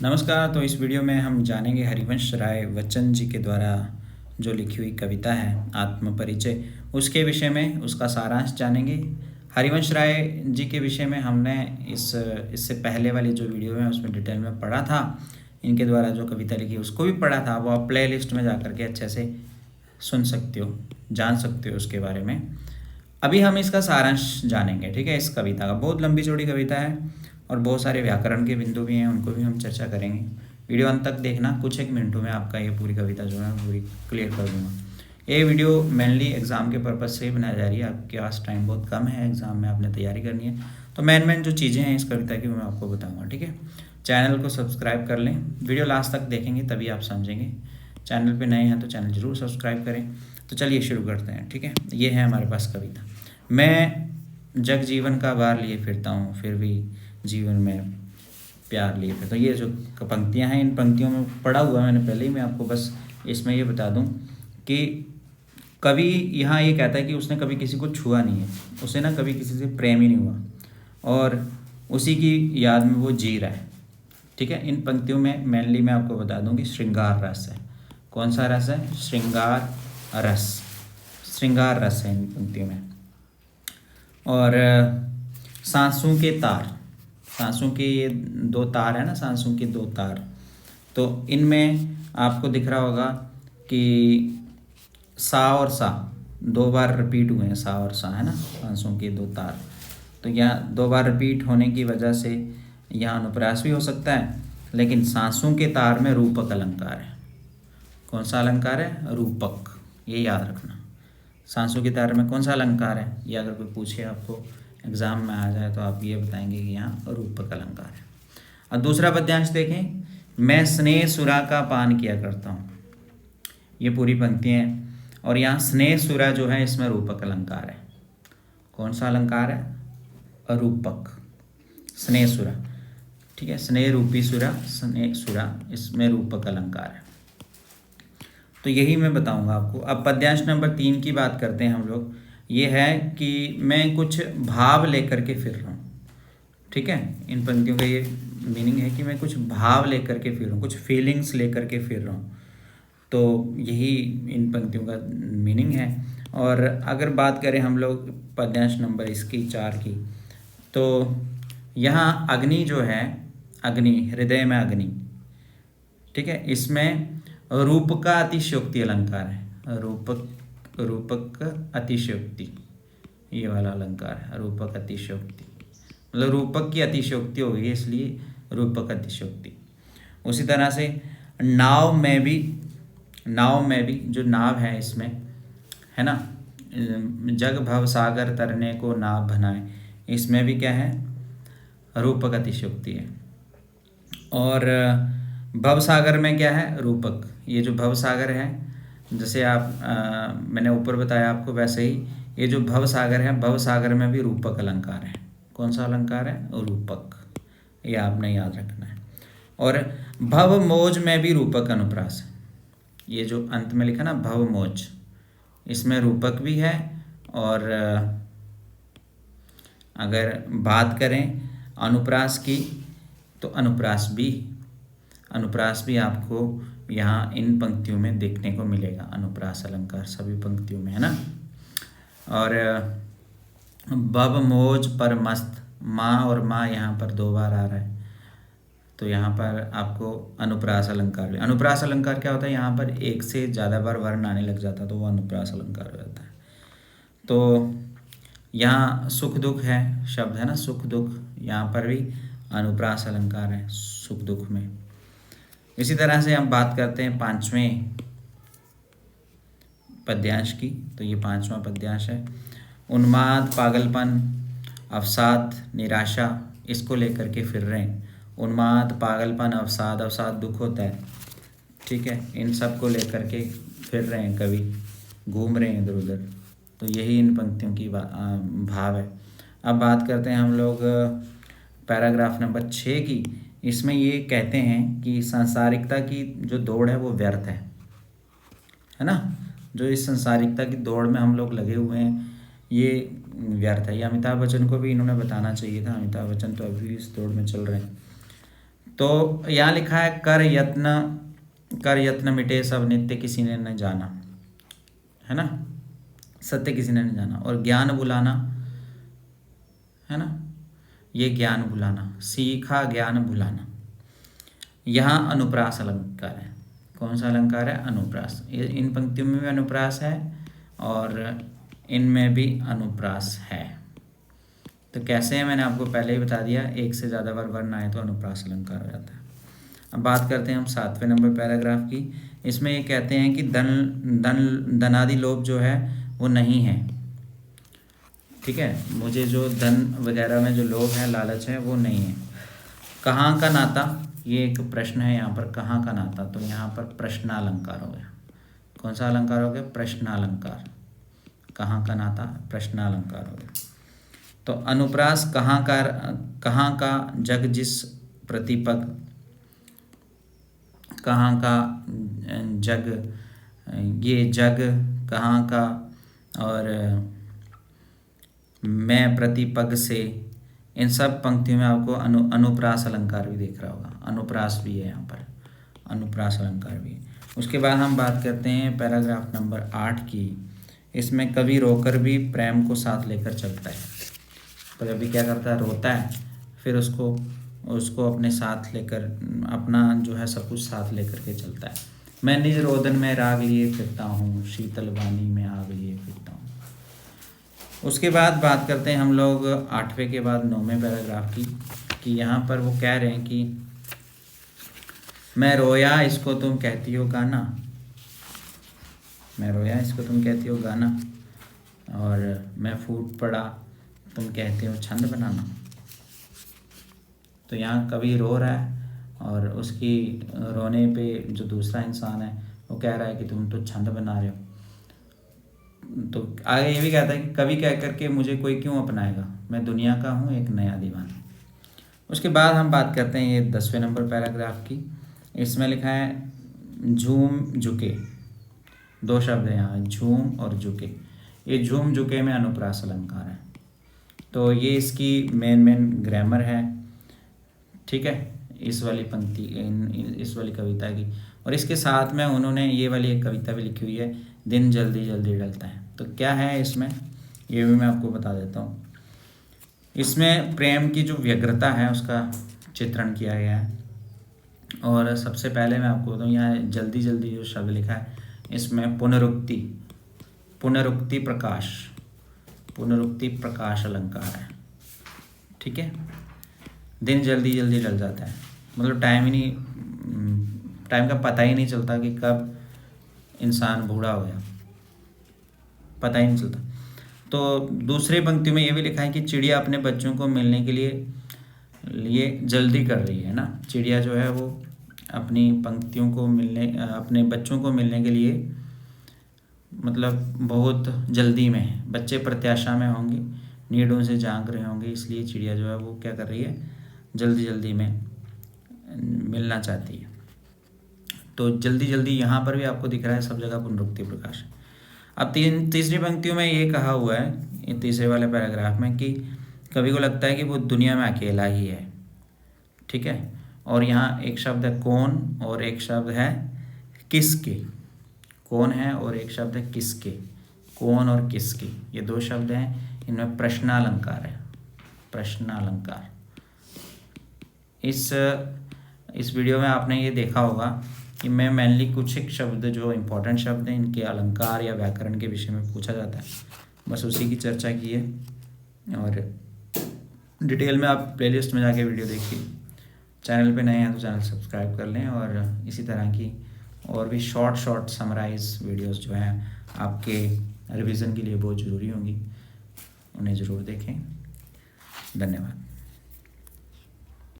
नमस्कार। तो इस वीडियो में हम जानेंगे हरिवंश राय बच्चन जी के द्वारा जो लिखी हुई कविता है आत्मपरिचय, उसके विषय में उसका सारांश जानेंगे। हरिवंश राय जी के विषय में हमने इससे पहले वाली जो वीडियो है उसमें डिटेल में पढ़ा था। इनके द्वारा जो कविता लिखी उसको भी पढ़ा था, वो आप प्ले लिस्ट में जा कर के अच्छे से सुन सकते हो, जान सकते हो उसके बारे में। अभी हम इसका सारांश जानेंगे, ठीक है। इस कविता का बहुत लंबी चौड़ी कविता है और बहुत सारे व्याकरण के बिंदु भी हैं, उनको भी हम चर्चा करेंगे। वीडियो अंत तक देखना, कुछ एक मिनटों में आपका ये पूरी कविता जो है पूरी क्लियर कर दूंगा। ये वीडियो मेनली एग्ज़ाम के पर्पज़ से ही बनाई जा रही है। आपके पास टाइम बहुत कम है, एग्ज़ाम में आपने तैयारी करनी है, तो मेन जो चीज़ें हैं इस कविता की वो मैं आपको बताऊँगा, ठीक है। चैनल को सब्सक्राइब कर लें, वीडियो लास्ट तक देखेंगे तभी आप समझेंगे। चैनल पर नए हैं तो चैनल ज़रूर सब्सक्राइब करें। तो चलिए शुरू करते हैं, ठीक है। ये है हमारे पास कविता। मैं जग जीवन का भार लिए फिरता हूँ, फिर भी जीवन में प्यार लिए फिर। तो ये जो पंक्तियाँ हैं, इन पंक्तियों में पढ़ा हुआ है मैंने पहले ही। मैं आपको बस इसमें ये बता दूं कि कवि यहाँ ये कहता है कि उसने कभी किसी को छुआ नहीं है, उसे ना कभी किसी से प्रेम ही नहीं हुआ और उसी की याद में वो जी रहा है, ठीक है। इन पंक्तियों में मेनली मैं आपको बता दूं कि श्रृंगार रस है। कौन सा रस है? श्रृंगार रस। श्रृंगार रस है इन पंक्तियों में। और सांसों के तार, सांसों के ये दो तार है ना, सांसों के दो तार। तो इनमें आपको दिख रहा होगा कि सा और सा दो बार रिपीट हुए हैं, सा और सा, है ना, सांसों के दो तार। तो यहाँ दो बार रिपीट होने की वजह से यहाँ अनुप्रास भी हो सकता है, लेकिन सांसों के तार में रूपक अलंकार है। कौन सा अलंकार है? रूपक। ये याद रखना। सांसों के तार में कौन सा अलंकार है, ये अगर कोई पूछे आपको एग्जाम में आ जाए तो आप ये बताएंगे कि यहाँ रूपक अलंकार है। और दूसरा पद्यांश देखें, मैं स्नेह सुरा का पान किया करता हूँ। ये पूरी पंक्ति है और यहाँ स्नेह सुरा जो है इसमें रूपक अलंकार है। कौन सा अलंकार है? अरूपक। स्नेह सुरा, ठीक है। स्नेह रूपी सुरा, स्नेह सुरा, इसमें रूपक अलंकार है। तो यही मैं बताऊंगा आपको। अब पद्यांश नंबर 3 की बात करते हैं हम लोग। ये है कि मैं कुछ भाव लेकर के फिर रहा हूँ, ठीक है। इन पंक्तियों का ये मीनिंग है कि मैं कुछ भाव लेकर के फिर रहा हूँ, कुछ फीलिंग्स लेकर के फिर रहा हूँ। तो यही इन पंक्तियों का मीनिंग है। और अगर बात करें हम लोग पद्यांश नंबर इसकी 4 की, तो यहाँ अग्नि जो है, अग्नि, हृदय में अग्नि, ठीक है, इसमें रूप का अतिशयोक्ति अलंकार है। रूपक अतिशयोक्ति, ये वाला अलंकार है, रूपक अतिशयोक्ति। मतलब रूपक की अतिशयोक्ति हो गई, इसलिए रूपक अतिशयोक्ति। उसी तरह से नाव में भी, नाव में भी जो नाव है इसमें, है ना, जग भव सागर तरने को नाव बनाए, इसमें भी क्या है? रूपक अतिशयोक्ति है। और भव सागर में क्या है? रूपक। ये जो भव सागर है, जैसे आप मैंने ऊपर बताया आपको, वैसे ही ये जो भव सागर है, भव सागर में भी रूपक अलंकार है। कौन सा अलंकार है? रूपक। ये आपने याद रखना है। और भव मोज में भी रूपक अनुप्रास है। ये जो अंत में लिखा ना भव मोज, इसमें रूपक भी है। और अगर बात करें अनुप्रास की, तो अनुप्रास भी आपको यहाँ इन पंक्तियों में देखने को मिलेगा। अनुप्रास अलंकार सभी पंक्तियों में है ना। और बब मोज पर मस्त, माँ और माँ यहाँ पर 2 बार आ रहा है, तो यहाँ पर आपको अनुप्रास अलंकार भी। अनुप्रास अलंकार क्या होता है? यहाँ पर एक से ज़्यादा बार वर्ण आने लग जाता है तो वो अनुप्रास अलंकार हो जाता है। तो यहाँ सुख दुख है, शब्द है ना, सुख दुख, यहाँ पर भी अनुप्रास अलंकार है सुख दुख में। इसी तरह से हम बात करते हैं 5वें पद्यांश की। तो ये 5वां पद्यांश है। उन्माद, पागलपन, अवसाद, निराशा, इसको लेकर के फिर रहे हैं। उन्माद, पागलपन, अवसाद, अवसाद दुख होता है, ठीक है। इन सब को लेकर के फिर रहे हैं कवि, घूम रहे हैं इधर उधर। तो यही इन पंक्तियों की भाव है। अब बात करते हैं हम लोग पैराग्राफ नंबर 6 की। इसमें ये कहते हैं कि सांसारिकता की जो दौड़ है वो व्यर्थ है ना। जो इस सांसारिकता की दौड़ में हम लोग लगे हुए हैं ये व्यर्थ है। ये अमिताभ बच्चन को भी इन्होंने बताना चाहिए था। अमिताभ बच्चन तो अभी इस दौड़ में चल रहे हैं। तो यहाँ लिखा है कर यत्न मिटे सब नित्य किसी ने न जाना, है ना, सत्य किसी ने न जाना। और ज्ञान बुलाना, है ना, ये ज्ञान बुलाना, सीखा ज्ञान बुलाना। यहाँ अनुप्रास अलंकार है। कौन सा अलंकार है? अनुप्रास। इन पंक्तियों में भी अनुप्रास है और इनमें भी अनुप्रास है। तो कैसे है मैंने आपको पहले ही बता दिया, एक से ज़्यादा बार वर्ण आए तो अनुप्रास अलंकार हो जाता है। अब बात करते हैं हम 7वें नंबर पैराग्राफ की। इसमें ये कहते हैं कि धनादि लोभ जो है वो नहीं है। ठीक है, मुझे जो धन वगैरह में जो लोभ है, लालच है, वो नहीं है। कहाँ का नाता, ये एक प्रश्न है यहाँ पर, कहाँ का नाता, तो यहाँ पर प्रश्नालंकार हो गया। कौन सा अलंकार हो गया? प्रश्नालंकार। कहाँ का नाता, प्रश्नालंकार हो गया। तो अनुप्रास कहाँ का जग जिस प्रतिपद, कहाँ का जग, ये जग कहाँ का, और मैं प्रतिपग से, इन सब पंक्तियों में आपको अनुप्रास अलंकार भी दिख रहा होगा। अनुप्रास भी है यहाँ पर, अनुप्रास अलंकार भी है। उसके बाद हम बात करते हैं पैराग्राफ नंबर 8 की। इसमें कवि रोकर भी प्रेम को साथ लेकर चलता है। तो कभी क्या करता है, रोता है, फिर उसको अपने साथ लेकर, अपना जो है सब कुछ साथ लेकर के चलता है। मैं निज रोदन में राग लिए फिरता हूँ, शीतल वाणी में आग लिए फिरता हूँ। उसके बाद बात करते हैं हम लोग 8वें के बाद 9वें पैराग्राफ की, कि यहाँ पर वो कह रहे हैं कि मैं रोया इसको तुम कहती हो गाना, मैं रोया इसको तुम कहती हो गाना, और मैं फूट पड़ा तुम कहते हो छंद बनाना। तो यहाँ कवि रो रहा है और उसकी रोने पे जो दूसरा इंसान है वो कह रहा है कि तुम तो छंद बना रहे हो। तो आगे ये भी कहता है कि कवि कह करके मुझे कोई क्यों अपनाएगा, मैं दुनिया का हूँ एक नया दीवाना। उसके बाद हम बात करते हैं ये 10वें नंबर पैराग्राफ की। इसमें लिखा है झूम झुके, दो शब्द हैं यहाँ, झूम और झुके। ये झूम झुके में अनुप्रास अलंकार है। तो ये इसकी मेन ग्रामर है। ठीक है, इस वाली पंक्ति, इस वाली कविता की। और इसके साथ में उन्होंने ये वाली एक कविता भी लिखी हुई है, दिन जल्दी जल्दी ढलता है। तो क्या है इसमें, ये भी मैं आपको बता देता हूँ। इसमें प्रेम की जो व्यग्रता है उसका चित्रण किया गया है। और सबसे पहले मैं आपको बताऊँ, यहाँ जल्दी जल्दी जो शब्द लिखा है, इसमें पुनरुक्ति प्रकाश अलंकार है। ठीक है, दिन जल्दी जल्दी ढल जाता है, मतलब टाइम का पता ही नहीं चलता कि कब इंसान बूढ़ा हो गया, पता ही नहीं चलता। तो दूसरी पंक्ति में ये भी लिखा है कि चिड़िया अपने बच्चों को मिलने के लिए जल्दी कर रही है ना। चिड़िया जो है वो अपनी अपने बच्चों को मिलने के लिए मतलब बहुत जल्दी में है। बच्चे प्रत्याशा में होंगे, नीडों से जाग रहे होंगे, इसलिए चिड़िया जो है वो क्या कर रही है, जल्दी जल्दी में मिलना चाहती है। तो जल्दी जल्दी यहाँ पर भी आपको दिख रहा है, सब जगह पुनरुक्ति प्रकाश। अब तीसरी पंक्तियों में ये कहा हुआ है, ये तीसरे वाले पैराग्राफ में, कि कवि को लगता है कि वो दुनिया में अकेला ही है। ठीक है, और यहाँ एक शब्द है कौन और एक शब्द है किसके। कौन है और एक शब्द है किसके। कौन और किसके, ये दो शब्द हैं, इनमें प्रश्नालंकार है, प्रश्नालंकार। इस वीडियो में आपने ये देखा होगा कि मैं मेनली कुछ एक शब्द जो इम्पोर्टेंट शब्द हैं, इनके अलंकार या व्याकरण के विषय में पूछा जाता है, बस उसी की चर्चा की है। और डिटेल में आप प्लेलिस्ट में जाके वीडियो देखिए। चैनल पे नए हैं तो चैनल सब्सक्राइब कर लें, और इसी तरह की और भी शॉर्ट समराइज वीडियोस जो हैं आपके रिवीजन के लिए बहुत ज़रूरी होंगी, उन्हें ज़रूर देखें। धन्यवाद।